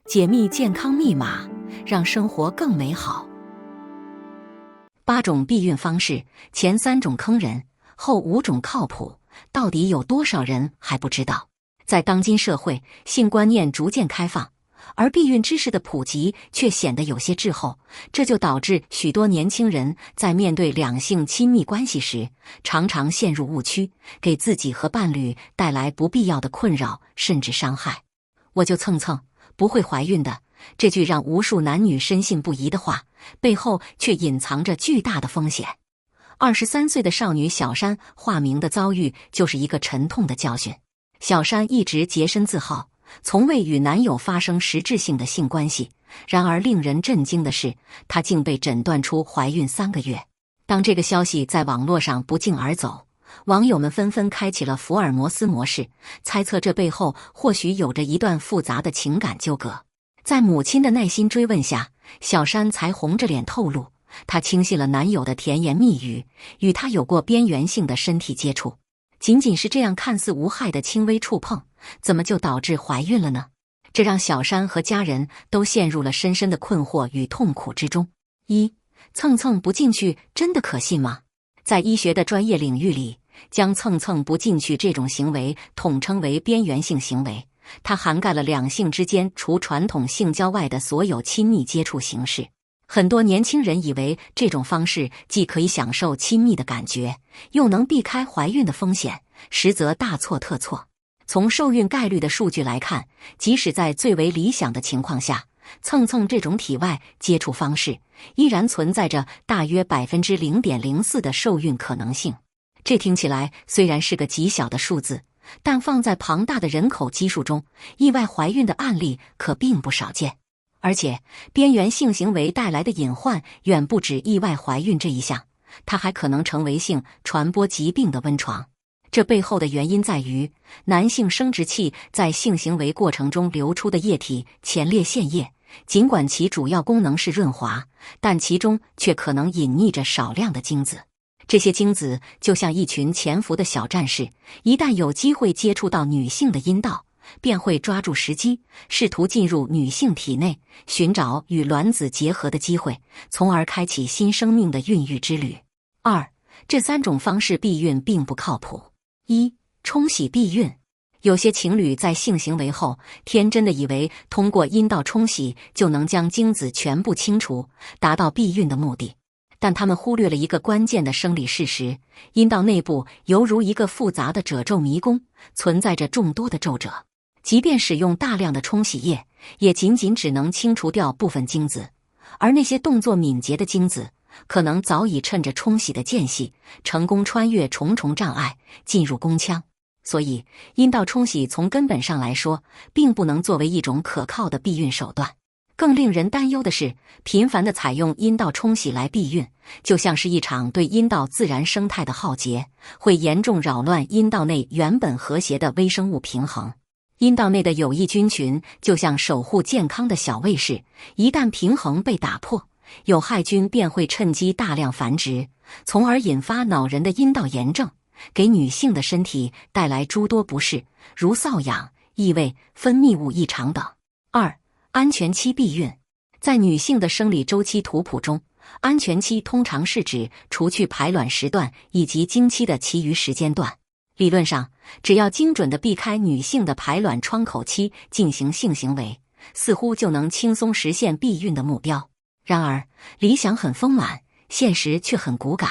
解密健康密码，让生活更美好。8种避孕方式，前3种坑人，后5种靠谱，到底有多少人还不知道？在当今社会，性观念逐渐开放，而避孕知识的普及却显得有些滞后，这就导致许多年轻人在面对两性亲密关系时，常常陷入误区，给自己和伴侣带来不必要的困扰甚至伤害。我就蹭蹭，不会怀孕的，这句让无数男女深信不疑的话，背后却隐藏着巨大的风险。23岁的少女小珊化名的遭遇就是一个沉痛的教训。小珊一直洁身自好，从未与男友发生实质性的性关系，然而令人震惊的是，她竟被诊断出怀孕3个月。当这个消息在网络上不胫而走，网友们纷纷开启了福尔摩斯模式，猜测这背后或许有着一段复杂的情感纠葛。在母亲的耐心追问下，小珊才红着脸透露，她轻信了男友的甜言蜜语，与他有过边缘性的身体接触。仅仅是这样看似无害的轻微触碰，怎么就导致怀孕了呢？这让小珊和家人都陷入了深深的困惑与痛苦之中。蹭蹭不进去真的可信吗？在医学的专业领域里，将蹭蹭不进去这种行为统称为边缘性行为，它涵盖了两性之间除传统性交外的所有亲密接触形式。很多年轻人以为这种方式既可以享受亲密的感觉，又能避开怀孕的风险，实则大错特错。从受孕概率的数据来看，即使在最为理想的情况下，蹭蹭这种体外接触方式依然存在着大约 0.04% 的受孕可能性。这听起来虽然是个极小的数字，但放在庞大的人口基数中，意外怀孕的案例可并不少见。而且，边缘性行为带来的隐患远不止意外怀孕这一项，它还可能成为性传播疾病的温床。这背后的原因在于，男性生殖器在性行为过程中流出的液体前列腺液，尽管其主要功能是润滑，但其中却可能隐匿着少量的精子。这些精子就像一群潜伏的小战士，一旦有机会接触到女性的阴道，便会抓住时机，试图进入女性体内，寻找与卵子结合的机会，从而开启新生命的孕育之旅。这3种方式避孕并不靠谱。冲洗避孕。有些情侣在性行为后，天真的以为通过阴道冲洗就能将精子全部清除，达到避孕的目的。但他们忽略了一个关键的生理事实，阴道内部犹如一个复杂的褶皱迷宫，存在着众多的皱褶。即便使用大量的冲洗液，也仅只能清除掉部分精子，而那些动作敏捷的精子，可能早已趁着冲洗的间隙，成功穿越重重障碍，进入宫腔。所以，阴道冲洗从根本上来说，并不能作为一种可靠的避孕手段。更令人担忧的是，频繁地采用阴道冲洗来避孕，就像是一场对阴道自然生态的浩劫，会严重扰乱阴道内原本和谐的微生物平衡。阴道内的有益菌群就像守护健康的小卫士，一旦平衡被打破，有害菌便会趁机大量繁殖，从而引发恼人的阴道炎症，给女性的身体带来诸多不适，如瘙痒、异味、分泌物异常等。安全期避孕。在女性的生理周期图谱中，安全期通常是指除去排卵时段以及经期的其余时间段。理论上，只要精准地避开女性的排卵窗口期进行性行为，似乎就能轻松实现避孕的目标。然而，理想很丰满，现实却很骨感。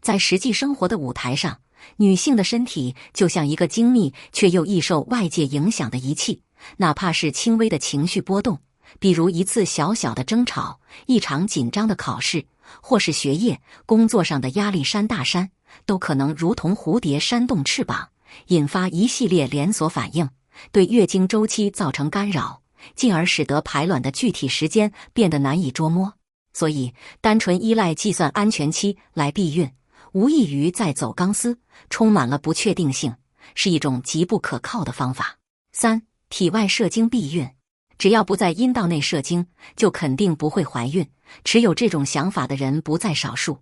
在实际生活的舞台上，女性的身体就像一个精密却又易受外界影响的仪器，哪怕是轻微的情绪波动，比如一次小小的争吵、一场紧张的考试，或是学业、工作上的压力山大山，都可能如同蝴蝶扇动翅膀，引发一系列连锁反应，对月经周期造成干扰，进而使得排卵的具体时间变得难以捉摸。所以，单纯依赖计算安全期来避孕，无异于在走钢丝，充满了不确定性，是一种极不可靠的方法。体外射精避孕。只要不在阴道内射精，就肯定不会怀孕。持有这种想法的人不在少数，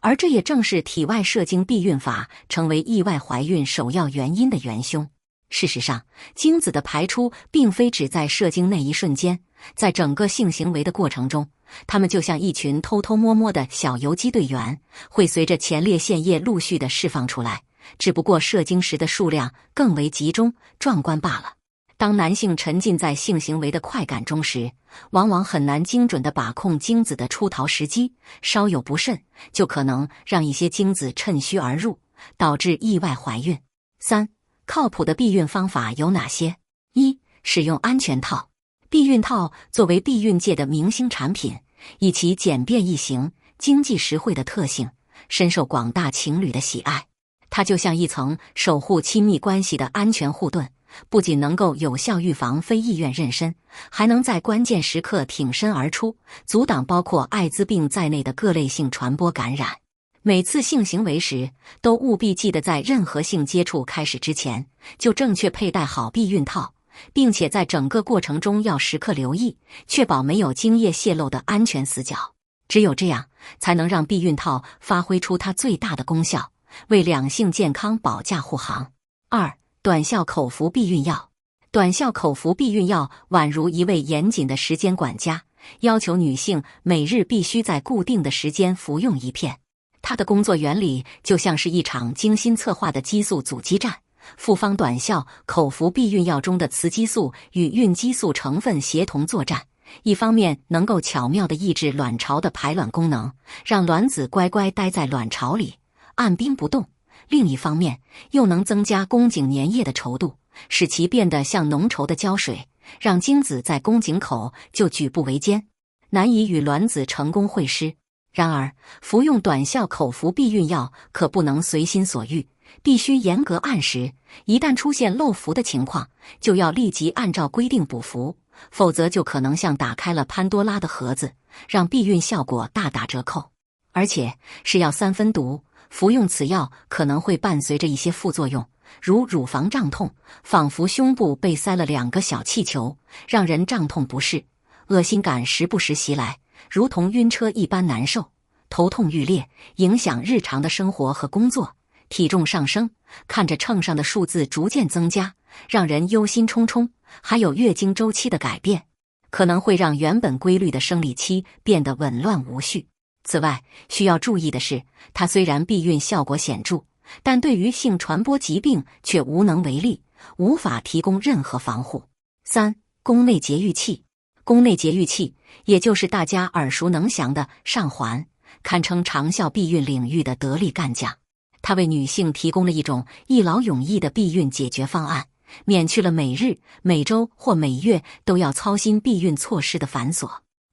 而这也正是体外射精避孕法成为意外怀孕首要原因的元凶。事实上，精子的排出并非只在射精那一瞬间，在整个性行为的过程中，它们就像一群偷偷摸摸的小游击队员，会随着前列腺液陆续的释放出来，只不过射精时的数量更为集中、壮观罢了。当男性沉浸在性行为的快感中时，往往很难精准地把控精子的出逃时机，稍有不慎，就可能让一些精子趁虚而入，导致意外怀孕。3. 靠谱的避孕方法有哪些？1. 使用安全套。避孕套作为避孕界的明星产品，以其简便易行、经济实惠的特性，深受广大情侣的喜爱。它就像一层守护亲密关系的安全护盾，不仅能够有效预防非意愿妊娠，还能在关键时刻挺身而出，阻挡包括艾滋病在内的各类性传播感染。每次性行为时，都务必记得在任何性接触开始之前，就正确佩戴好避孕套，并且在整个过程中要时刻留意，确保没有精液泄露的安全死角。只有这样，才能让避孕套发挥出它最大的功效，为两性健康保驾护航。2. 短效口服避孕药。短效口服避孕药宛如一位严谨的时间管家，要求女性每日必须在固定的时间服用一片。它的工作原理就像是一场精心策划的激素阻击战。复方短效口服避孕药中的雌激素与孕激素成分协同作战，一方面能够巧妙地抑制卵巢的排卵功能，让卵子乖乖待在卵巢里按兵不动；另一方面又能增加宫颈粘液的稠度，使其变得像浓稠的胶水，让精子在宫颈口就举步维艰，难以与卵子成功会师。然而，服用短效口服避孕药可不能随心所欲，必须严格按时，一旦出现漏服的情况，就要立即按照规定补服，否则就可能像打开了潘多拉的盒子，让避孕效果大打折扣。而且是药3分毒，服用此药可能会伴随着一些副作用，如乳房胀痛，仿佛胸部被塞了2个小气球，让人胀痛不适，恶心感时不时袭来，如同晕车一般难受，头痛欲裂，影响日常的生活和工作，体重上升，看着秤上的数字逐渐增加，让人忧心忡忡，还有月经周期的改变，可能会让原本规律的生理期变得紊乱无序。此外，需要注意的是，它虽然避孕效果显著，但对于性传播疾病却无能为力，无法提供任何防护。3. 宫内节育器。宫内节育器，也就是大家耳熟能详的上环，堪称长效避孕领域的得力干将。它为女性提供了一种一劳永逸的避孕解决方案，免去了每日、每周或每月都要操心避孕措施的繁琐。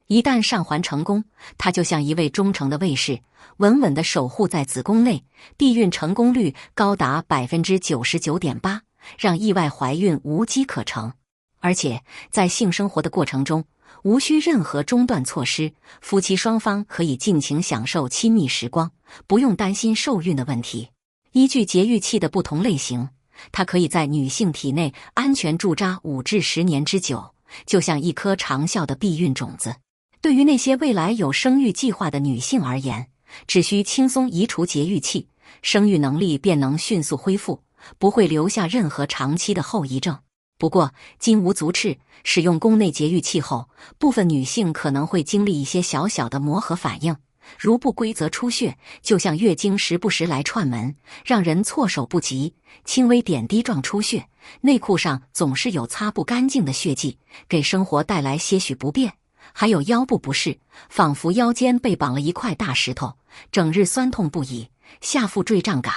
一旦上环成功，它就像一位忠诚的卫士，稳稳地守护在子宫内，避孕成功率高达 99.8%， 让意外怀孕无机可乘。而且在性生活的过程中，无需任何中断措施，夫妻双方可以尽情享受亲密时光，不用担心受孕的问题。依据节育器的不同类型，它可以在女性体内安全驻扎5至10年之久，就像一颗长效的避孕种子。对于那些未来有生育计划的女性而言，只需轻松移除节育器，生育能力便能迅速恢复，不会留下任何长期的后遗症。不过，金无足赤，使用宫内节育器后，部分女性可能会经历一些小小的磨合反应，如不规则出血，就像月经时不时来串门，让人措手不及；轻微点滴状出血，内裤上总是有擦不干净的血迹，给生活带来些许不便；还有腰部不适，仿佛腰间被绑了一块大石头，整日酸痛不已，下腹坠胀感，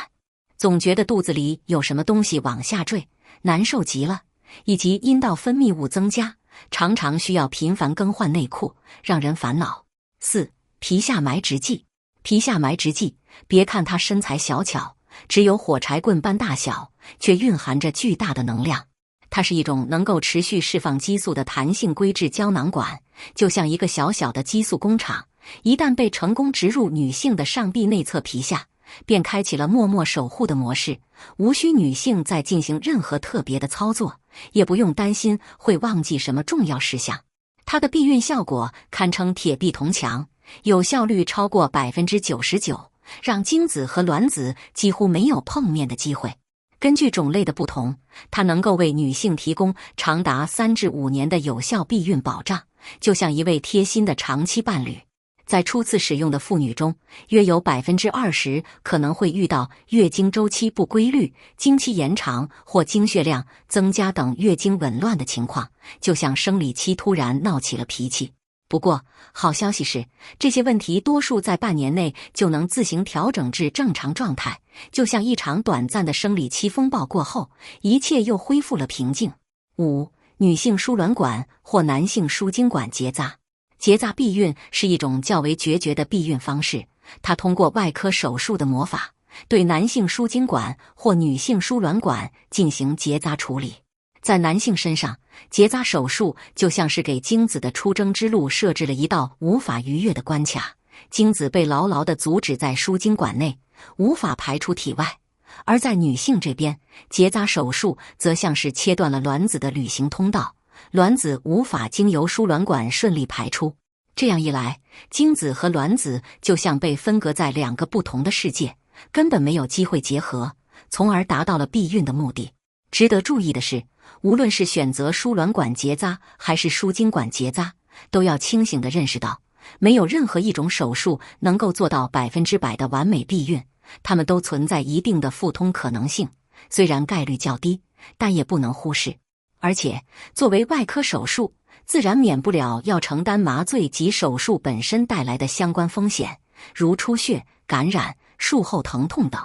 总觉得肚子里有什么东西往下坠，难受极了。以及阴道分泌物增加，常常需要频繁更换内裤，让人烦恼。4. 皮下埋植剂。皮下埋植剂，别看它身材小巧，只有火柴棍般大小，却蕴含着巨大的能量。它是一种能够持续释放激素的弹性硅质胶囊管，就像一个小小的激素工厂。一旦被成功植入女性的上臂内侧皮下，便开启了默默守护的模式，无需女性再进行任何特别的操作，也不用担心会忘记什么重要事项。它的避孕效果堪称铁壁铜墙，有效率超过 99%， 让精子和卵子几乎没有碰面的机会。根据种类的不同，它能够为女性提供长达3至5年的有效避孕保障，就像一位贴心的长期伴侣。在初次使用的妇女中，约有20%可能会遇到月经周期不规律、经期延长或经血量增加等月经紊乱的情况，就像生理期突然闹起了脾气。不过，好消息是，这些问题多数在半年内就能自行调整至正常状态，就像一场短暂的生理期风暴过后，一切又恢复了平静。5. 女性输卵管或男性输精管结扎。结扎避孕是一种较为决绝的避孕方式，它通过外科手术的魔法，对男性输精管或女性输卵管进行结扎处理。在男性身上，结扎手术就像是给精子的出征之路设置了一道无法逾越的关卡，精子被牢牢地阻止在输精管内，无法排出体外。而在女性这边，结扎手术则像是切断了卵子的旅行通道，卵子无法经由输卵管顺利排出。这样一来，精子和卵子就像被分隔在两个不同的世界，根本没有机会结合，从而达到了避孕的目的。值得注意的是，无论是选择输卵管结扎还是输精管结扎，都要清醒地认识到，没有任何一种手术能够做到100%的完美避孕，它们都存在一定的互通可能性，虽然概率较低，但也不能忽视。而且，作为外科手术，自然免不了要承担麻醉及手术本身带来的相关风险，如出血、感染、术后疼痛等。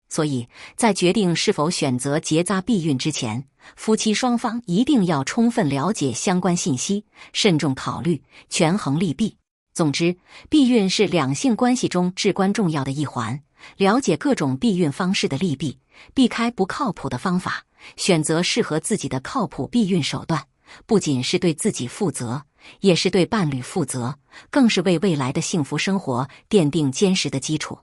所以，在决定是否选择结扎避孕之前，夫妻双方一定要充分了解相关信息，慎重考虑，权衡利弊。总之，避孕是两性关系中至关重要的一环，了解各种避孕方式的利弊，避开不靠谱的方法，选择适合自己的靠谱避孕手段，不仅是对自己负责，也是对伴侣负责，更是为未来的幸福生活奠定坚实的基础。